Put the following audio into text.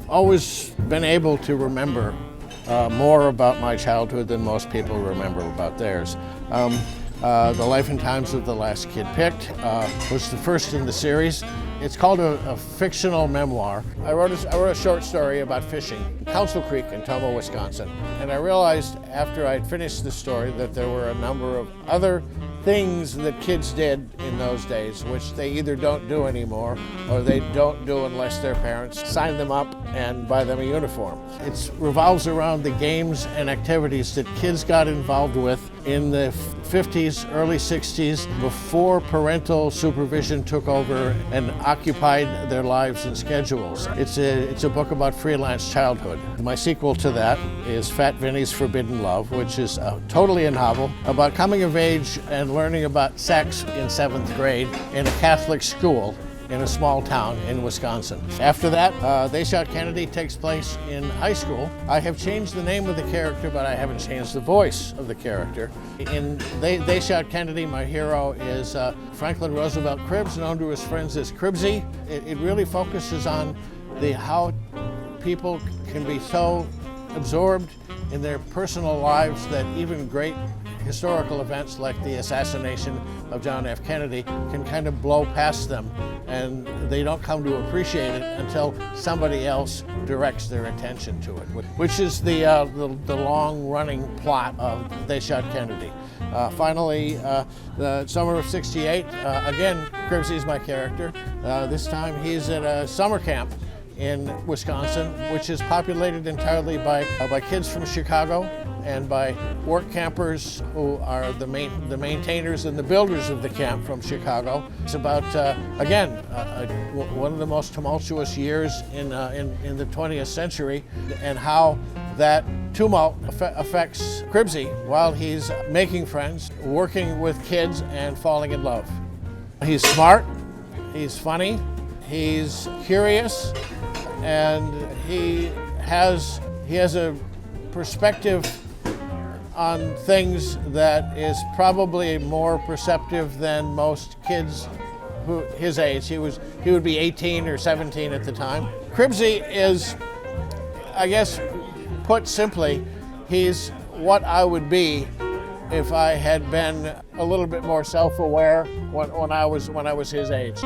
always been able to remember more about my childhood than most people remember about theirs. The Life and Times of the Last Kid Picked was the first in the series. It's called a fictional memoir. I wrote a short story about fishing in Council Creek in Tomo, Wisconsin. And I realized after I'd finished the story that there were a number of other things that kids did in those days, which they either don't do anymore or they don't do unless their parents sign them up and buy them a uniform. It revolves around the games and activities that kids got involved with in the 50s, early 60s, before parental supervision took over and occupied their lives and schedules. It's a book about freelance childhood. My sequel to that is Fat Vinny's Forbidden Love, which is totally a novel about coming of age and learning about sex in 7th grade in a Catholic school in a small town in Wisconsin. After that, They Shot Kennedy takes place in high school. I have changed the name of the character, but I haven't changed the voice of the character. In They Shot Kennedy, my hero is Franklin Roosevelt Cribbs, known to his friends as Cribbsy. It really focuses on how people can be so absorbed in their personal lives that even great historical events like the assassination of John F. Kennedy can kind of blow past them, and they don't come to appreciate it until somebody else directs their attention to it, which is the long-running plot of They Shot Kennedy. Finally, the summer of '68, again, Cribbsy's my character. This time he's at a summer camp in Wisconsin, which is populated entirely by kids from Chicago and by work campers who are the maintainers and the builders of the camp from Chicago. It's about, again, one of the most tumultuous years in the 20th century, and how that tumult affects Cribbsy while he's making friends, working with kids, and falling in love. He's smart, he's funny, he's curious, and he has a perspective on things that is probably more perceptive than most kids his age. He would be 18 or 17 at the time. Cribbsy is, I guess, put simply, he's what I would be if I had been a little bit more self-aware when I was his age.